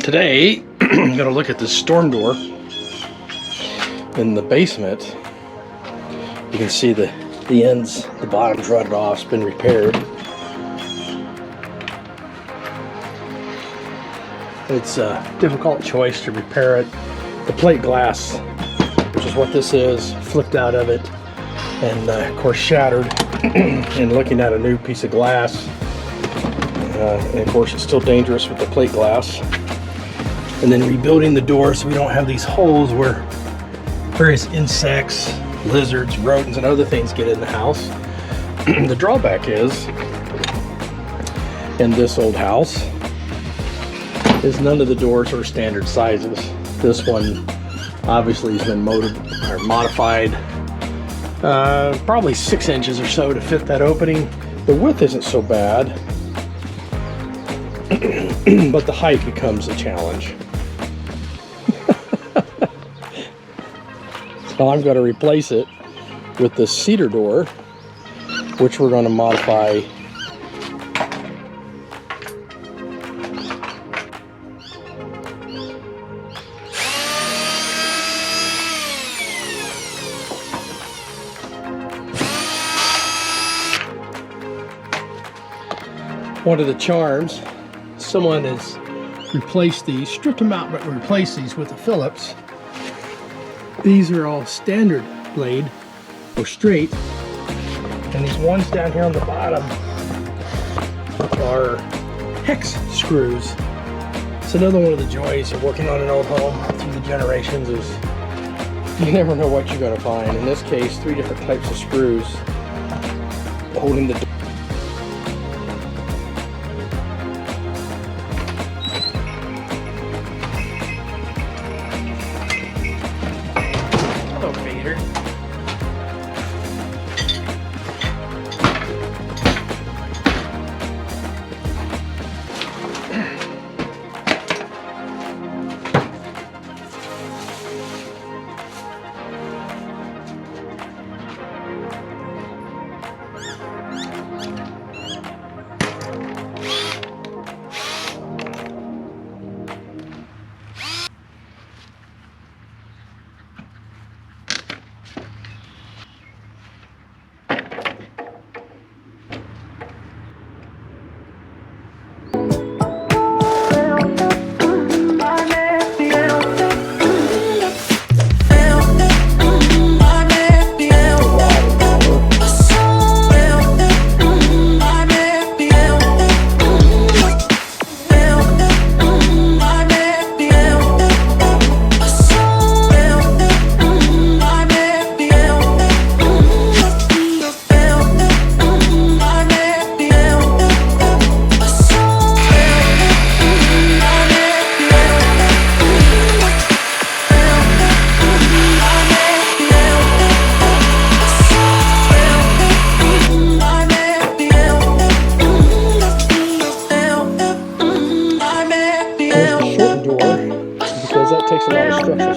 Today, I'm going to look at this storm door in the basement. You can see the ends, the bottom's rotted off, it's been repaired. It's a difficult choice to repair it. The plate glass, which is what this is, flipped out of it and of course shattered. And looking at a new piece of glass, and of course it's still dangerous with the plate glass. And then rebuilding the door so we don't have these holes where various insects, lizards, rodents, and other things get in the house. The drawback is, in this old house, is none of the doors are standard sizes. This one obviously has been modified probably 6 inches or so to fit that opening. The width isn't so bad, but the height becomes a challenge. So I'm going to replace it with the cedar door, which we're going to modify. One of the charms, someone has replaced these, stripped them out, but replaced these with the Phillips. These are all standard blade, or straight, and these ones down here on the bottom are hex screws. It's another one of the joys of working on an old home through the generations is you never know what you're going to find. In this case, 3 different types of screws holding the door.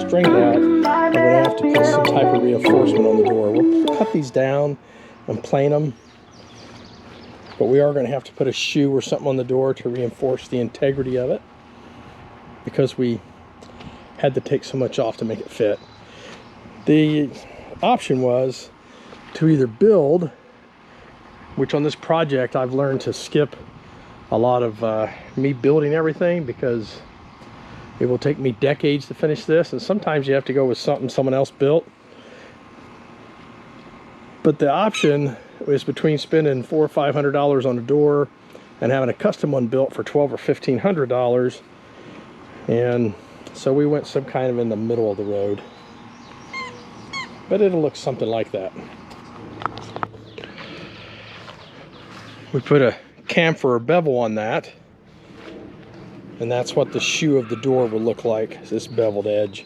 String out, I'm going to have to put some type of reinforcement on the door. We'll cut these down and plane them, but we are going to have to put a shoe or something on the door to reinforce the integrity of it, because we had to take so much off to make it fit. The option was to either build, which on this project I've learned to skip a lot of me building everything, because it will take me decades to finish this, and sometimes you have to go with something someone else built. But the option is between spending $400 or $500 on a door and having a custom one built for $1,200 or $1,500. And so we went some kind of in the middle of the road. But it'll look something like that. We put a chamfer or bevel on that. And that's what the shoe of the door will look like, this beveled edge.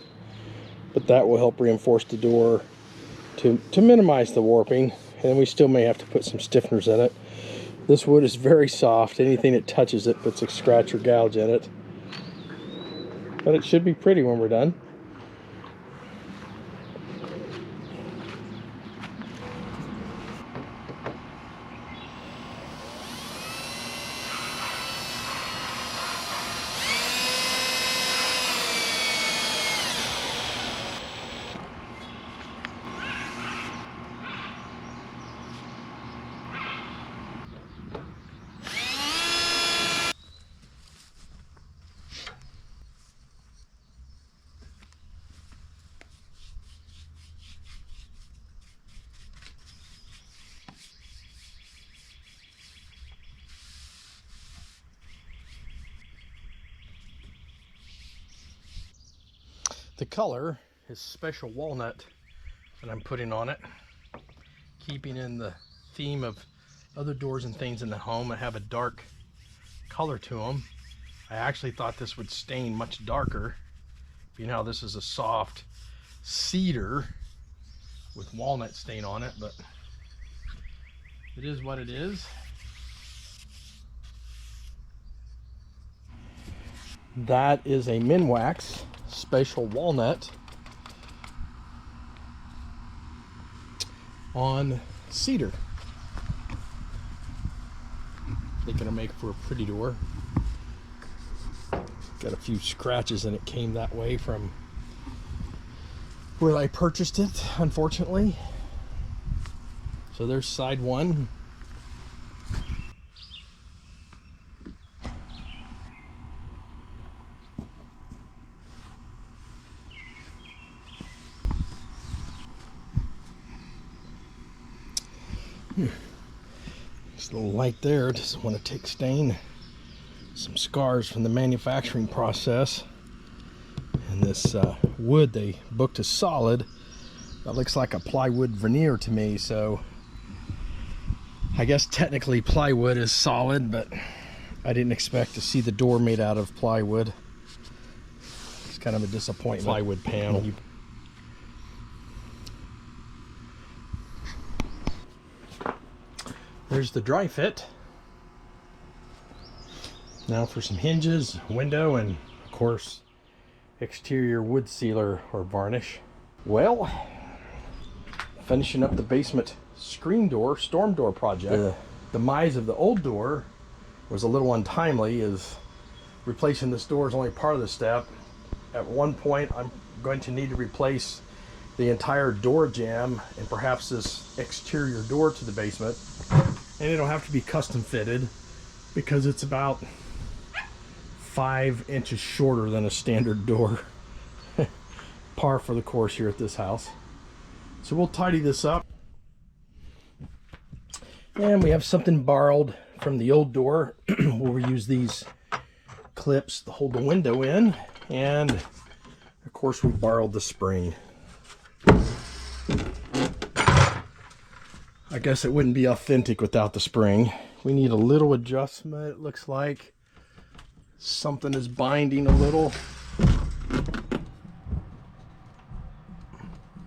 But that will help reinforce the door to minimize the warping. And we still may have to put some stiffeners in it. This wood is very soft. Anything that touches it puts a scratch or gouge in it. But it should be pretty when we're done. The color is special walnut that I'm putting on it, keeping in the theme of other doors and things in the home that have a dark color to them. I actually thought this would stain much darker. You know, this is a soft cedar with walnut stain on it, but it is what it is. That is a Minwax special walnut on cedar. I think it'll make for a pretty door. Got a few scratches and it came that way from where I purchased it, unfortunately. So there's side one. Just a little light there, doesn't want to take stain. Some scars from the manufacturing process. And this wood they booked as solid. That looks like a plywood veneer to me, so I guess technically plywood is solid, but I didn't expect to see the door made out of plywood. It's kind of a disappointment. Plywood panel. There's the dry fit. Now for some hinges, window, and of course exterior wood sealer or varnish. Well, finishing up the basement screen door, storm door project. The demise of the old door was a little untimely, as replacing this door is only part of the step. At one point I'm going to need to replace the entire door jamb and perhaps this exterior door to the basement, and it'll have to be custom fitted because it's about 5 inches shorter than a standard door. Par for the course here at this house. So we'll tidy this up. And we have something borrowed from the old door. We'll reuse these clips to hold the window in. And of course we borrowed the spring. I guess it wouldn't be authentic without the spring. We need a little adjustment, it looks like. Something is binding a little.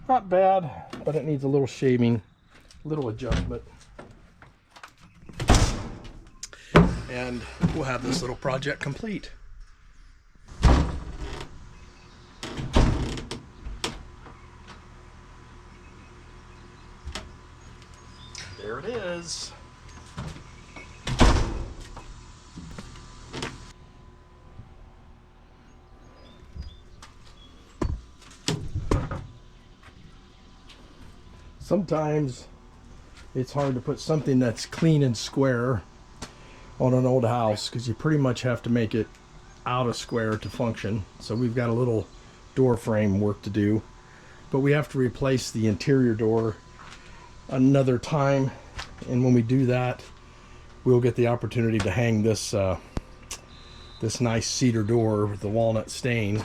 Not bad, but it needs a little shaving, a little adjustment. And we'll have this little project complete. There it is. Sometimes it's hard to put something that's clean and square on an old house because you pretty much have to make it out of square to function. So we've got a little door frame work to do, but we have to replace the interior door another time, and when we do that we'll get the opportunity to hang this this nice cedar door with the walnut stain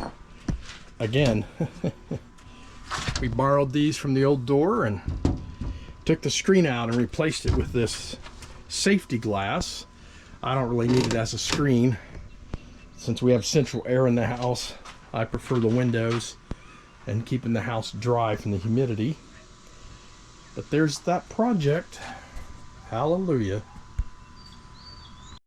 again. We borrowed these from the old door and took the screen out and replaced it with this safety glass. I don't really need it as a screen. Since we have central air in the house, I prefer the windows and keeping the house dry from the humidity. But there's that project. Hallelujah.